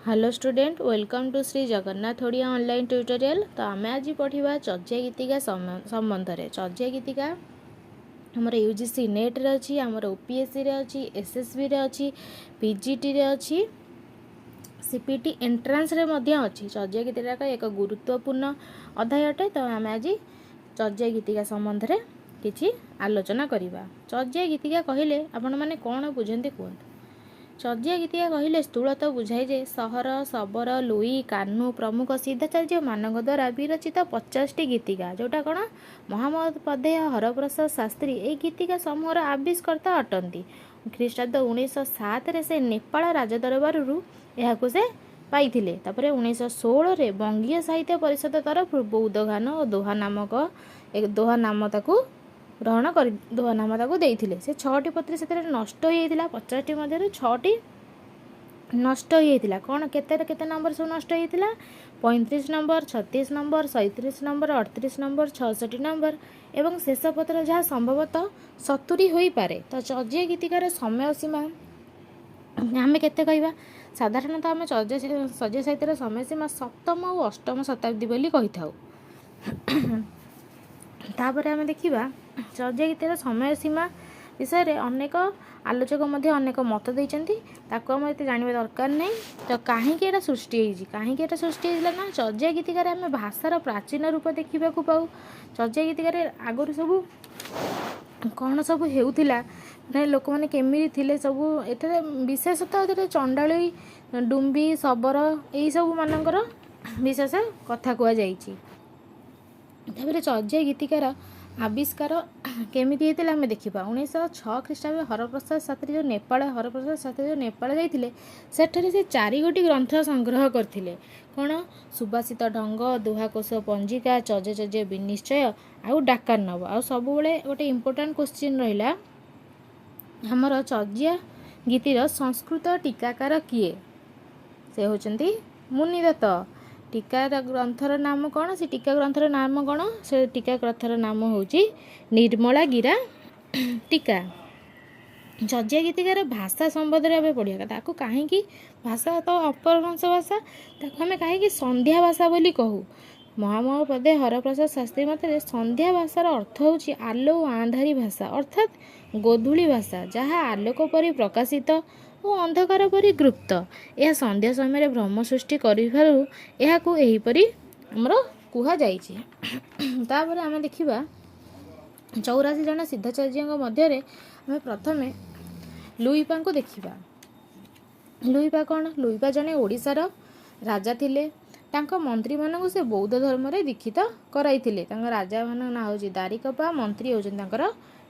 Hello student, welcome to Shri Jagannath Odia online tutorial. तो आम आज पढ़ा चर्या गीतिका संबंध में। चर्या गीतिका आमर यूजीसी नेट रे अच्छी, आमर ओपीएससी रे अच्छी, एसएसबी रे अच्छी, पीजीटी रे अच्छी, सीपीटी एंट्रांस रे मध्य अच्छी। चर्या गीतिका एक गुरुत्वपूर्ण अध्याय अटे। तो आम आज चर्या गीतिका संबंध में किछि आलोचना करिबा। चर्या गीतिका कहले आपण माने कोन बुझंती कहंतु। चर्या गीतिका कहले स्थूलतः बुझाए जे सहर शबर लुई कान्हू प्रमुख सिद्धाचार्य मानक द्वारा विरचित 50टी गीतिका, जोटा कौन महामहोपाध्याय हरप्रसाद शास्त्री ए गीतिका समूहर आविष्कर्ता अटंती। ख्रीष्टाब्द 1907 से नेपाल राजदरबार से पाइथिले। तापरे 1916 बंगीय साहित्य परिषद तरफ बौद्धगान और दोहा नाम ताकू ग्रहण कर दोहा ताकू देइथिले। से 6टी पत्री से नष्ट हो जाइथिला। 50टी मध्य 6टी नष्ट हो जाइथिला। कौन केते नंबर सब नष्ट हो जाइथिला? 35 number, 36 number, 37 number, 38 number, 66 number एवं शेष पत्र जहाँ संभवतः 70 होई पारे। तो चर्या गीतिकार समय सीमा आम केते कहबा? साधारणतः आम चर्या साहित्यर समय सीमा 7म और 8म शताब्दी बोली कहि थाउ। तापर आम देखिबा चर्या गीतर समय सीमा विषय रे अनेक आलोचक मध्य अनेक मत देइचंती। ताको हम एते जानिबा दरकार नै। तो काहेकि एटा सृष्टि होइछि? काहेकि एटा सृष्टि होइला ना, चर्या गीतिकार आम भाषार प्राचीन रूप देखिबा को पाऊ। चर्या गीतिकार आगुरु सब कौन सब हेउथिला, ना लोक माने केमिति थिले सब एते विशेषतः एते चंडाळी डुम्बी शबर एई सब मानकर विशेष कथा कुआ जाइछि। तापर चर्या गीतिकार आविष्कार केमिति हेतिला आम देखिबा। 1906 ख्रीष्टाब्द हरप्रसाद शास्त्री जो नेपाल जाइथिले, सेठरे से 4 गोटी ग्रंथ संग्रह करथिले। कौन? सुभाषित ढंग, दोहाकोश पंजिका, चर्या विनिश्चय आउ डाकार नव। आ सब बेले गोटे इंपोर्टेंट क्वेश्चन रहिला, हमर चर्या गीतिर संस्कृत टीकाकार किए? से होचंती मुनिदत्त। टीका ग्रंथर नाम कौन? से टीका ग्रंथर नाम कौन? से टीका ग्रंथर नाम होची निर्मला गिरा टीका। चर्या गीतिकार भाषा संबंध में आम पढ़िया। ताको काहेकि भाषा तो अपभ्रंश भाषा, ताको आम काहेकि संध्या भाषा बोली कहू। महामहोपाध्याय हरप्रसाद शास्त्री मते संध्या भाषार अर्थ होची आलो आंधारी भाषा, अर्थात गोधूली भाषा, जहाँ आलोक परि प्रकाशित और अंधकार परि गुप्त। यह संध्या समय भ्रम सृष्टि करिबारु एहाकू एहीपरि हमर कुहा जाइछि। तापर आमे देखिबा 84 जन सिद्धाचार्यଙ୍କ मध्यरे आमे प्रथमे लुईपा को देखिबा। लुईपा कौन? लुईपा जने ओडिशार राजा थिले। तांको मंत्री मानक से बौद्ध धर्म रे दीक्षित कराइथिले। तांको राजा मान ना होची दारिकपा, मंत्री होचन तांकर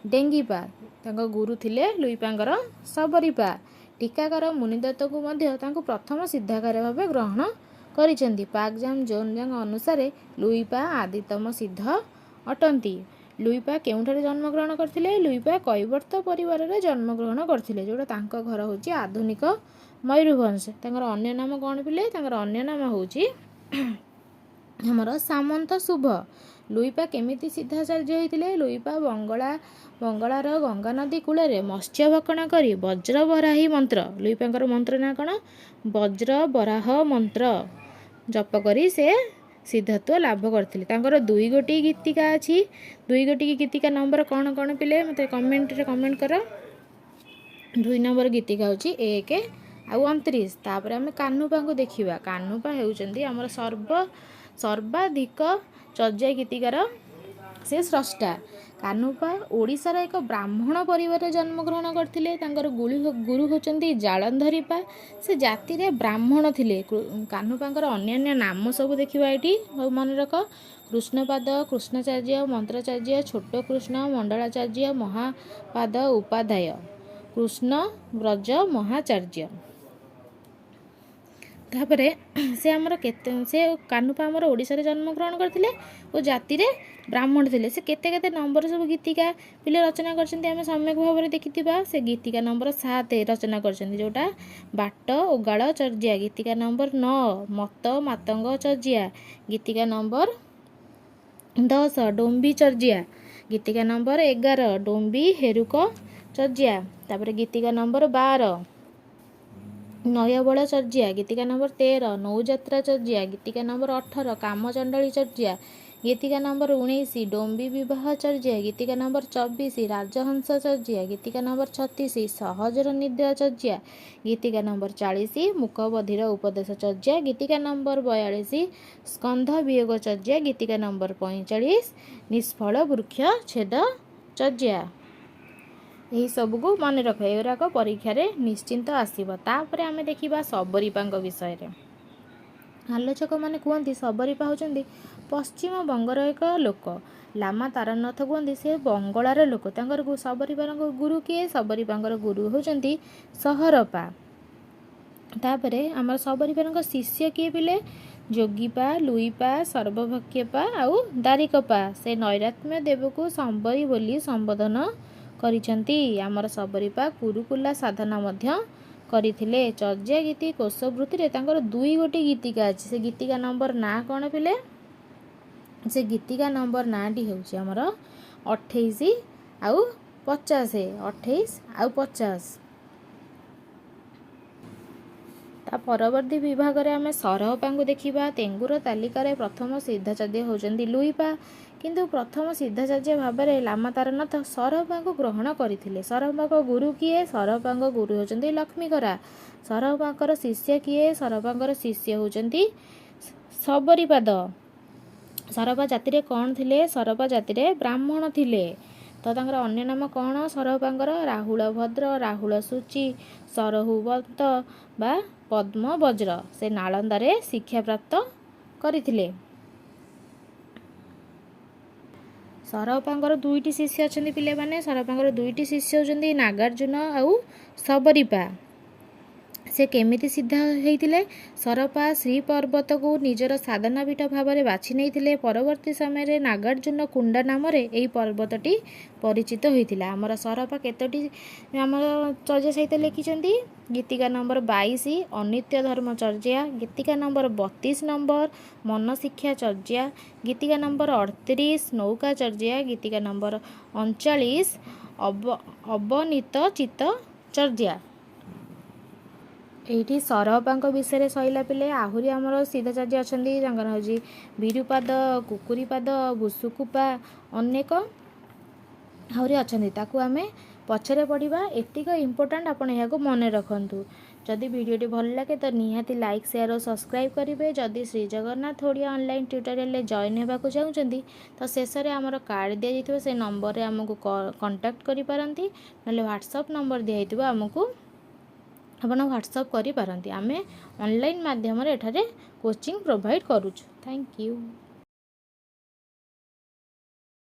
डेंगीपा। तांको गुरु थिले लुईपांकर सबरीपा। टीकाकार मुनिदत्त को मध्य तांको प्रथम सिद्धाकार भाव ग्रहण करिसेंती। पाकजाम जोनजांग अनुसार लुईपा आदितम सिद्ध अटंती। लुईपा केउठारे जन्म ग्रहण करथिले? लुईपा कैवर्त परिवार रे जन्म ग्रहण करथिले, जोटा तांको घर होची आधुनिक मयूरभंज। तांकर अन्य नाम कौन पिले? तांकर अन्य नाम होची हमर सामंत शुभ। लुईपा केमिति सिद्धाचार्य होइतिले? लुईपा बंगलार गंगा नदी कूल मत्स्य भक्षण करी वज्र बराही मंत्र, लुईपांकर मंत्र ना कौन? वज्र बराह मंत्र जप करी से सिद्धत्व लाभ करथिले। तांकर 2 गोटी गीतिका अछि। 2 गोटी गीतिका नंबर कौन कौन पिले मते कमेंट रे कमेंट करो। 2 नंबर गीतिका होची 1 आउ 29। तापर आमे कान्हुपा को देखिबा। कान्हुपा हेउचंदी हमर सर्वाधिक चर्या गीतिकार से स्रष्टा। कान्हुपा ओडिशार एक ब्राह्मण परिवार जन्म ग्रहण करथिले। तांकर गुरु होचंदी जालंधरीपा। से जाति रे ब्राह्मण थिले। कान्हुपांकर अन्य नाम सब देखिबा एठी मन रख। कृष्णपाद, कृष्णाचार्य, मंत्राचार्य, छोट कृष्ण, मंडलाचार्य, महापाद, उपाध्याय, कृष्ण ब्रज महाचार्य। तापरे से आमर केते से कान्हुपा आमर ओडिशा रे जन्म ग्रहण करथिले और जाति रे ब्राह्मण थिले। से केते नंबर सब गीतिका पिले रचना करछन्ती आमे सम्यक भाव देखिथिबा। से गीतिका नंबर 7 रचना करछन्ती, जोटा बाट उगाଳ चर्या। गीतिका नंबर 9 मत मातंग चर्या। गीतिका नंबर 10 डोम्बी चर्या। गीतिका नंबर 11 डोम्बी हेरुक चर्या। तापरे गीतिका नंबर 12 ନୟବଳ ଚର୍ଯ୍ୟା ଗୀତିକା ନମ୍ବର 13, ନୌଯାତ୍ରା ଚର୍ଯ୍ୟା ଗୀତିକା ନମ୍ବର 18, କାମଚଣ୍ଡଳୀ ଚର୍ଯ୍ୟା ଗୀତିକା ନମ୍ବର 19, ଡୋମ୍ବି ବିବାହ ଚର୍ଯ୍ୟା ଗୀତିକା ନମ୍ବର 24, ରାଜହଂସ ଚର୍ଯ୍ୟା ଗୀତିକା ନମ୍ବର 36, ସହଜର ନିଦୟ ଚର୍ଯ୍ୟା ଗୀତିକା ନମ୍ବର 40, ମୁକବଧିର ଉପଦେଶ ଚର୍ଯ୍ୟା ଗୀତିକା ନମ୍ବର 42, ସ୍କନ୍ଧ ବିୟୋଗ ଚର୍ଯ୍ୟା ଗୀତିକା ନମ୍ବର 45, ନିଷ୍ଫଳ ବୃକ୍ଷ ଛେଦ ଚର୍ଯ୍ୟା। ଏହି ସବୁକୁ ମନେ ରଖ, ଏଗୁଡ଼ାକ ପରୀକ୍ଷାରେ ନିଶ୍ଚିନ୍ତ ଆସିବ। ତାପରେ ଆମେ ଦେଖିବା ଶବରୀପାଙ୍କ ବିଷୟରେ। ଆଲୋଚକମାନେ କୁହନ୍ତି ଶବରୀପା ହେଉଛନ୍ତି ପଶ୍ଚିମବଙ୍ଗର ଏକ ଲୋକ। ଲାମା ତାରନାଥ କୁହନ୍ତି ସେ ବଙ୍ଗଳାର ଲୋକ। ତାଙ୍କର ଶବରୀପାଙ୍କ ଗୁରୁ କିଏ? ଶବରୀପାଙ୍କର ଗୁରୁ ହେଉଛନ୍ତି ସହରପା। ତାପରେ ଆମର ଶବରୀପାଙ୍କ ଶିଷ୍ୟ କିଏ ପିଲେ? ଯୋଗୀପା, ଲୁଇପା, ସର୍ବଭକ୍ଷ୍ୟପା ଆଉ ଦାରିକପା। ସେ ନୈରାତ୍ମ୍ୟ ଦେବକୁ ସମ୍ବରୀ ବୋଲି ସମ୍ବୋଧନ କରିଛନ୍ତି। ଆମର ଶବରୀପା ଗୁରୁକୁଲା ସାଧନା ମଧ୍ୟ କରିଥିଲେ। ଚର୍ଯ୍ୟା ଗୀତି କୋଶବୃତ୍ତିରେ ତାଙ୍କର 2 ଗୋଟି ଗୀତିକା ଅଛି। ସେ ଗୀତିକା ନମ୍ବର ନାଁ କ'ଣ ପିଲେ? ସେ ଗୀତିକା ନମ୍ବର ନାଁଟି ହେଉଛି ଆମର 28 ଆଉ 50। 28 ଆଉ 50। ତା ପରବର୍ତ୍ତୀ ବିଭାଗରେ ଆମେ ସରହପାଙ୍କୁ ଦେଖିବା। ତେଙ୍ଗୁର ତାଲିକାରେ ପ୍ରଥମ ସିଦ୍ଧାଚାର୍ଯ୍ୟ ହେଉଛନ୍ତି ଲୁଇପା। କିନ୍ତୁ ପ୍ରଥମ ସିଦ୍ଧାଚାର୍ଯ୍ୟ ଭାବରେ ଲାମା ତାରନାଥ ସରହପାଙ୍କୁ ଗ୍ରହଣ କରିଥିଲେ। ସରହପାଙ୍କ ଗୁରୁ କିଏ? ସରହପାଙ୍କ ଗୁରୁ ହେଉଛନ୍ତି ଲକ୍ଷ୍ମୀକରା। ସରହପାଙ୍କର ଶିଷ୍ୟ କିଏ? ସରହପାଙ୍କର ଶିଷ୍ୟ ହେଉଛନ୍ତି ଶବରୀପାଦ। ସରହପା ଜାତିରେ କ'ଣ ଥିଲେ? ସରହପା ଜାତିରେ ବ୍ରାହ୍ମଣ ଥିଲେ। ତ ତାଙ୍କର ଅନ୍ୟ ନାମ କ'ଣ? ସରହପାଙ୍କର ରାହୁଳ ଭଦ୍ର, ରାହୁଳ ସୂଚି, ସରହୁବନ୍ତ ବା ପଦ୍ମବଜ୍ର। ସେ ନାଳନ୍ଦାରେ ଶିକ୍ଷାପ୍ରାପ୍ତ କରିଥିଲେ। ସରହପାଙ୍କର 2ଟି ଶିଷ୍ୟ ଅଛନ୍ତି ପିଲାମାନେ। ସରହପାଙ୍କର 2ଟି ଶିଷ୍ୟ ହେଉଛନ୍ତି ନାଗାର୍ଜୁନ ଆଉ ଶବରୀପା। ସେ କେମିତି ସିଦ୍ଧ ହେଇଥିଲେ? ସରହପା ଶ୍ରୀ ପର୍ବତକୁ ନିଜର ସାଧନା ପୀଠ ଭାବରେ ବାଛି ନେଇଥିଲେ। ପରବର୍ତ୍ତୀ ସମୟରେ ନାଗାର୍ଜୁନ କୁଣ୍ଡା ନାମରେ ଏହି ପର୍ବତଟି ପରିଚିତ ହୋଇଥିଲା। ଆମର ସରହପା କେତୋଟି ଆମର ଚର୍ଯ୍ୟା ସାହିତ୍ୟ ଲେଖିଛନ୍ତି? ଗୀତିକା ନମ୍ବର 22 ଅନିତ୍ୟ ଧର୍ମ ଚର୍ଯ୍ୟା, ଗୀତିକା ନମ୍ବର 32 ନମ୍ବର ମନଶିକ୍ଷା ଚର୍ଯ୍ୟା, ଗୀତିକା ନମ୍ବର 38 ନୌକା ଚର୍ଯ୍ୟା, ଗୀତିକା ନମ୍ବର 39 ଅବନୀତ ଚିତ୍ତ ଚର୍ଯ୍ୟା। ଏଇଠି ସରହପାଙ୍କ ବିଷୟରେ ସଇଲା ପିଲେ। ଆହୁରି ଆମର ସିଦ୍ଧାଚାର୍ଯ୍ୟ ଅଛନ୍ତି। ତାଙ୍କର ହେଉଛି ବିରୁପାଦ, କୁକୁରିପାଦ, ଭୁସୁକୁପା, ଅନେକ ଆହୁରି ଅଛନ୍ତି। ତାକୁ ଆମେ ପଛରେ ପଢ଼ିବା। ଏତିକ ଇମ୍ପୋର୍ଟାଣ୍ଟ, ଆପଣ ଏହାକୁ ମନେ ରଖନ୍ତୁ। ଯଦି ଭିଡ଼ିଓଟି ଭଲ ଲାଗେ ତ ନିହାତି ଲାଇକ୍, ସେୟାର ଓ ସବସ୍କ୍ରାଇବ୍ କରିବେ। ଯଦି ଶ୍ରୀ ଜଗନ୍ନାଥ ଓଡ଼ିଆ ଅନଲାଇନ୍ ଟ୍ୟୁଟୋରିଆଲରେ ଜଏନ୍ ହେବାକୁ ଚାହୁଁଛନ୍ତି ତ ଶେଷରେ ଆମର କାର୍ଡ଼ ଦିଆଯାଇଥିବ, ସେ ନମ୍ବରରେ ଆମକୁ କଣ୍ଟାକ୍ଟ କରିପାରନ୍ତି। ନହେଲେ ହ୍ୱାଟ୍ସଆପ୍ ନମ୍ବର ଦିଆଯାଇଥିବ, ଆମକୁ ଆପଣ ହ୍ୱାଟ୍ସଆପ୍ କରିପାରନ୍ତି। ଆମେ ଅନଲାଇନ୍ ମାଧ୍ୟମରେ ଏଠାରେ କୋଚିଂ ପ୍ରୋଭାଇଡ଼ କରୁଛୁ। Thank you.